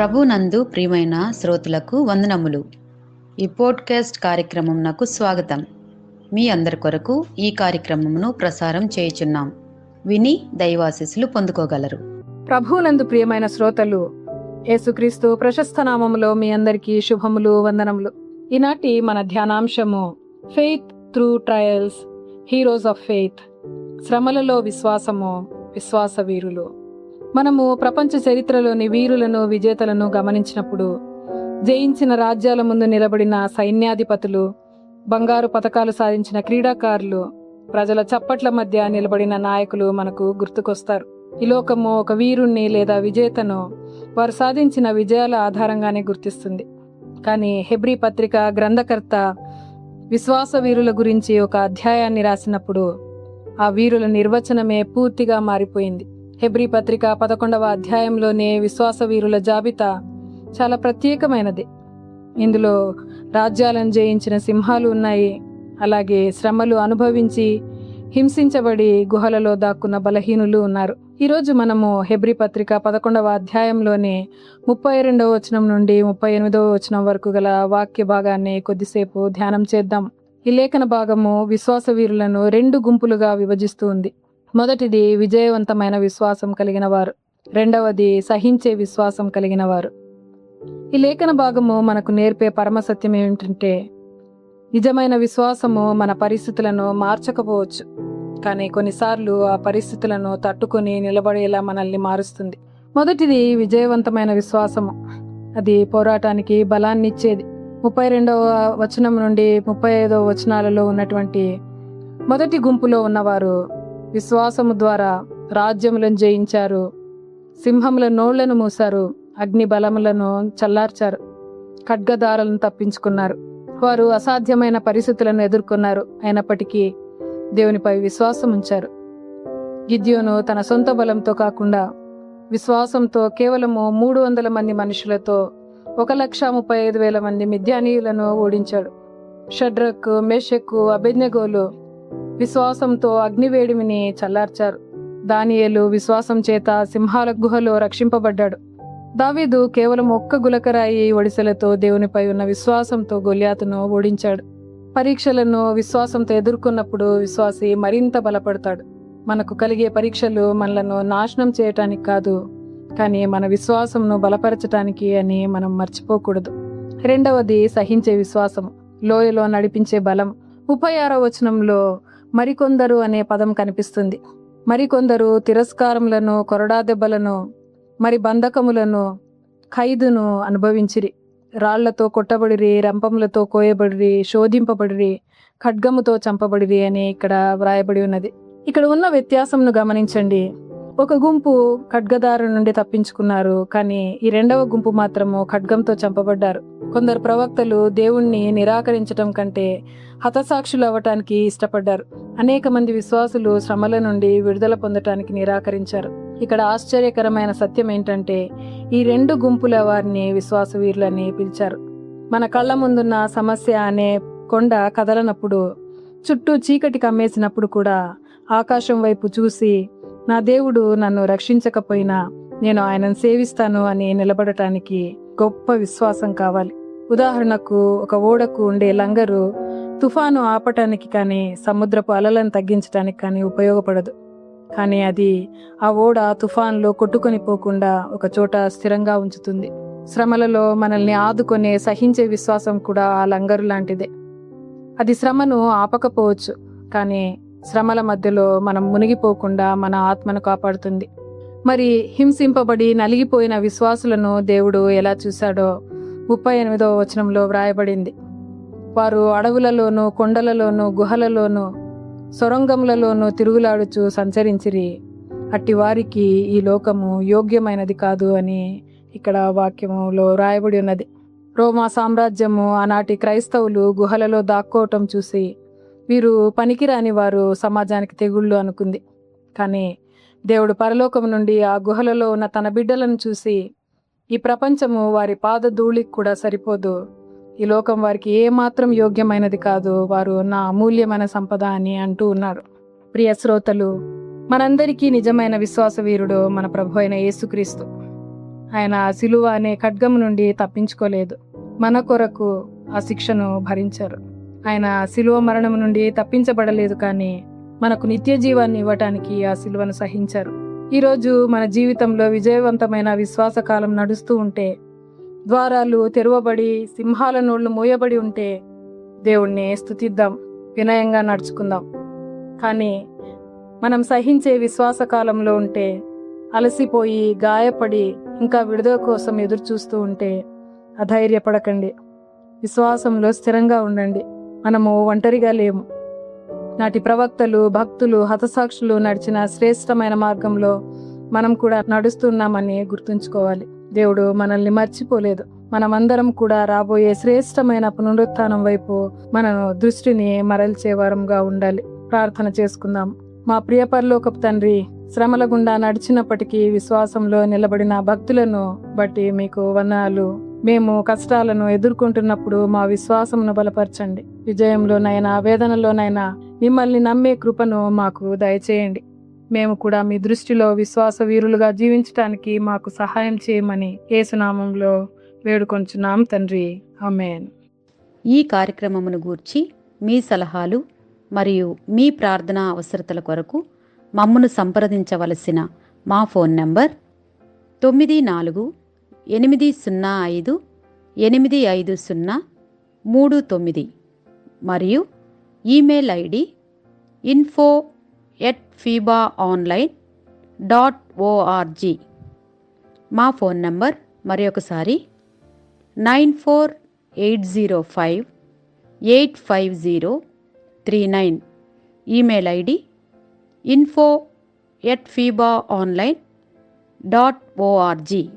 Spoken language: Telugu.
ప్రభునందు ప్రియమైన శ్రోతలకు వందనములు. ఈ పోడ్కాస్ట్ కార్యక్రమం నాకు స్వాగతం. మీ అందరి కొరకు ఈ కార్యక్రమమును ప్రసారం చేయుచున్నాం. విని దైవాశీస్సులు పొందుకోగలరు. ప్రభునందు ప్రియమైన శ్రోతలు, యేసుక్రీస్తు ప్రశస్త నామములో మీ అందరికీ శుభములు, వందనములు. ఈనాటి మన ధ్యానాంశము faith through trials, heroes of faith. శ్రమలలో విశ్వాసము, విశ్వాస వీరులు. మనము ప్రపంచ చరిత్రలోని వీరులను, విజేతలను గమనించినప్పుడు జయించిన రాజ్యాల ముందు నిలబడిన సైన్యాధిపతులు, బంగారు పతకాలు సాధించిన క్రీడాకారులు, ప్రజల చప్పట్ల మధ్య నిలబడిన నాయకులు మనకు గుర్తుకొస్తారు. ఈ లోకము ఒక వీరుణ్ణి లేదా విజేతను వారు సాధించిన విజయాల ఆధారంగానే గుర్తిస్తుంది. కానీ హెబ్రీ పత్రిక గ్రంథకర్త విశ్వాస వీరుల గురించి ఒక అధ్యాయాన్ని రాసినప్పుడు ఆ వీరుల నిర్వచనమే పూర్తిగా మారిపోయింది. హెబ్రీ పత్రిక 11వ అధ్యాయంలోనే విశ్వాస వీరుల జాబితా చాలా ప్రత్యేకమైనది. ఇందులో రాజ్యాలను జయించిన సింహాలు ఉన్నాయి. అలాగే శ్రమలు అనుభవించి హింసించబడి గుహలలో దాక్కున్న బలహీనులు ఉన్నారు. ఈరోజు మనము హెబ్రీ పత్రిక 11వ అధ్యాయంలోనే 32వ వచనం నుండి 38వ వచనం వరకు గల వాక్య భాగాన్ని కొద్దిసేపు ధ్యానం చేద్దాం. ఈ లేఖన భాగము విశ్వాస వీరులను 2 గుంపులుగా విభజిస్తూ ఉంది. మొదటిది విజయవంతమైన విశ్వాసం కలిగిన వారు, రెండవది సహించే విశ్వాసం కలిగిన వారు. ఈ లేఖన భాగము మనకు నేర్పే పరమ సత్యం ఏమిటంటే, నిజమైన విశ్వాసము మన పరిస్థితులను మార్చకపోవచ్చు, కానీ కొన్నిసార్లు ఆ పరిస్థితులను తట్టుకొని నిలబడేలా మనల్ని మారుస్తుంది. మొదటిది విజయవంతమైన విశ్వాసము. అది పోరాటానికి బలాన్ని ఇచ్చేది. 32వ వచనం నుండి 35వ వచనాలలో ఉన్నటువంటి మొదటి గుంపులో ఉన్నవారు విశ్వాసము ద్వారా రాజ్యములను జయించారు, సింహముల నోళ్లను మూశారు, అగ్ని బలములను చల్లార్చారు, ఖడ్గదారులను తప్పించుకున్నారు. వారు అసాధ్యమైన పరిస్థితులను ఎదుర్కొన్నారు. అయినప్పటికీ దేవునిపై విశ్వాసం ఉంచారు. గిద్యోను తన సొంత బలంతో కాకుండా విశ్వాసంతో కేవలము 300 మంది మనుషులతో 1,35,000 మంది మిద్యానీయులను ఓడించాడు. షడ్రక్, మేషకు, అబేద్నెగోలు విశ్వాసంతో అగ్నివేడిమిని చల్లార్చారు. దానియేలు విశ్వాసం చేత సింహాల గుహలో రక్షింపబడ్డాడు. దావీదు కేవలం 1 గులకరాయి ఒడిసెలతో దేవునిపై ఉన్న విశ్వాసంతో గొల్యాతును ఓడించాడు. పరీక్షలను విశ్వాసంతో ఎదుర్కొన్నప్పుడు విశ్వాసి మరింత బలపడతాడు. మనకు కలిగే పరీక్షలు మనలను నాశనం చేయటానికి కాదు, కానీ మన విశ్వాసంను బలపరచటానికి అని మనం మర్చిపోకూడదు. రెండవది సహించే విశ్వాసం, లోయలో నడిపించే బలం. 36వ వచనంలో మరికొందరు అనే పదం కనిపిస్తుంది. మరికొందరు తిరస్కారములను, కొరడా దెబ్బలను, మరి బంధకములను, ఖైదును అనుభవించిరి. రాళ్లతో కొట్టబడిరి, రంపములతో కోయబడిరి, శోధింపబడిరి, ఖడ్గముతో చంపబడిరి అని ఇక్కడ వ్రాయబడి ఉన్నది. ఇక్కడ ఉన్న వ్యత్యాసంను గమనించండి. ఒక గుంపు ఖడ్గదారు నుండి తప్పించుకున్నారు, కానీ ఈ రెండవ గుంపు మాత్రము ఖడ్గంతో చంపబడ్డారు. కొందరు ప్రవక్తలు దేవుణ్ణి నిరాకరించటం కంటే హతసాక్షులు అవ్వటానికి ఇష్టపడ్డారు. అనేక మంది విశ్వాసులు శ్రమల నుండి విడుదల పొందటానికి నిరాకరించారు. ఇక్కడ ఆశ్చర్యకరమైన సత్యం ఏంటంటే, ఈ 2 గుంపుల వారిని విశ్వాస వీరులని పిలిచారు. మన కళ్ళ ముందున్న సమస్య అనే కొండ కదలనప్పుడు, చుట్టూ చీకటి కమ్మేసినప్పుడు కూడా ఆకాశం వైపు చూసి, నా దేవుడు నన్ను రక్షించకపోయినా నేను ఆయనను సేవిస్తాను అని నిలబడటానికి గొప్ప విశ్వాసం కావాలి. ఉదాహరణకు, ఒక ఓడకు ఉండే లంగరు తుఫాను ఆపటానికి కానీ సముద్రపు అలలను తగ్గించడానికి కానీ ఉపయోగపడదు. కానీ అది ఆ ఓడ తుఫాన్లో కొట్టుకొని పోకుండా ఒక చోట స్థిరంగా ఉంచుతుంది. శ్రమలలో మనల్ని ఆదుకొనే సహించే విశ్వాసం కూడా ఆ లంగరు లాంటిదే. అది శ్రమను ఆపకపోవచ్చు, కానీ శ్రమల మధ్యలో మనం మునిగిపోకుండా మన ఆత్మను కాపాడుతుంది. మరి హింసింపబడి నలిగిపోయిన విశ్వాసులను దేవుడు ఎలా చూశాడో 38వ వచనంలో వ్రాయబడింది. వారు అడవులలోనూ, కొండలలోనూ, గుహలలోనూ, సొరంగములలోనూ తిరుగులాడుచు సంచరించిరి. అట్టి వారికి ఈ లోకము యోగ్యమైనది కాదు అని ఇక్కడ వాక్యములో వ్రాయబడి ఉన్నది. రోమా సామ్రాజ్యము ఆనాటి క్రైస్తవులు గుహలలో దాక్కోవటం చూసి వీరు పనికిరాని వారు, సమాజానికి తెగుళ్ళు అనుకుంది. కానీ దేవుడు పరలోకం నుండి ఆ గుహలలో ఉన్న తన బిడ్డలను చూసి, ఈ ప్రపంచము వారి పాద ధూళికి కూడా సరిపోదు, ఈ లోకం వారికి ఏమాత్రం యోగ్యమైనది కాదు, వారు నా అమూల్యమైన సంపద అని అంటూ ఉన్నారు. ప్రియ శ్రోతలు, మనందరికీ నిజమైన విశ్వాస వీరుడు మన ప్రభు అయిన యేసుక్రీస్తు. ఆయన సిలువ అనే ఖడ్గం నుండి తప్పించుకోలేదు, మన కొరకు ఆ శిక్షను భరించారు. ఆయన సిలువ మరణం నుండి తప్పించబడలేదు, కానీ మనకు నిత్య జీవాన్ని ఇవ్వటానికి ఆ సిలువను సహించారు. ఈరోజు మన జీవితంలో విజయవంతమైన విశ్వాస కాలం నడుస్తూ ఉంటే, ద్వారాలు తెరవబడి సింహాల నోళ్లు మూయబడి ఉంటే దేవుణ్ణి స్తుతిద్దాం, వినయంగా నడుచుకుందాం. కానీ మనం సహించే విశ్వాస కాలంలో ఉంటే, అలసిపోయి గాయపడి ఇంకా విడుదల కోసం ఎదురు చూస్తూ ఉంటే అధైర్యపడకండి, విశ్వాసంలో స్థిరంగా ఉండండి. మనము ఒంటరిగా లేము. నాటి ప్రవక్తలు, భక్తులు, హతసాక్షులు నడిచిన శ్రేష్టమైన మార్గంలో మనం కూడా నడుస్తున్నామని గుర్తుంచుకోవాలి. దేవుడు మనల్ని మర్చిపోలేదు. మనమందరం కూడా రాబోయే శ్రేష్టమైన పునరుత్థానం వైపు మన దృష్టిని మరల్చే వారంగా ఉండాలి. ప్రార్థన చేసుకుందాం. మా ప్రియ పరలోకపు తండ్రి, శ్రమల గుండా నడిచినప్పటికీ విశ్వాసంలో నిలబడిన భక్తులను బట్టి మీకు వందనాలు. మేము కష్టాలను ఎదుర్కొంటున్నప్పుడు మా విశ్వాసమును బలపరచండి. విజయంలోనైనా వేదనలోనైనా మిమ్మల్ని నమ్మే కృపను మాకు దయచేయండి. మేము కూడా మీ దృష్టిలో విశ్వాస వీరులుగా జీవించటానికి మాకు సహాయం చేయమని యేసునామంలో వేడుకొంచున్నాం తండ్రి, ఆమేన్. ఈ కార్యక్రమమును గూర్చి మీ సలహాలు మరియు మీ ప్రార్థనా అవసరతల కొరకు మమ్మను సంప్రదించవలసిన మా ఫోన్ నంబర్ 9480585039 మరియు ఈమెయిల్ ఐడి info@fibaonline.org. మా ఫోన్ నంబర్ మరొకసారి 9480585039. Email ID info@fibaonline.org.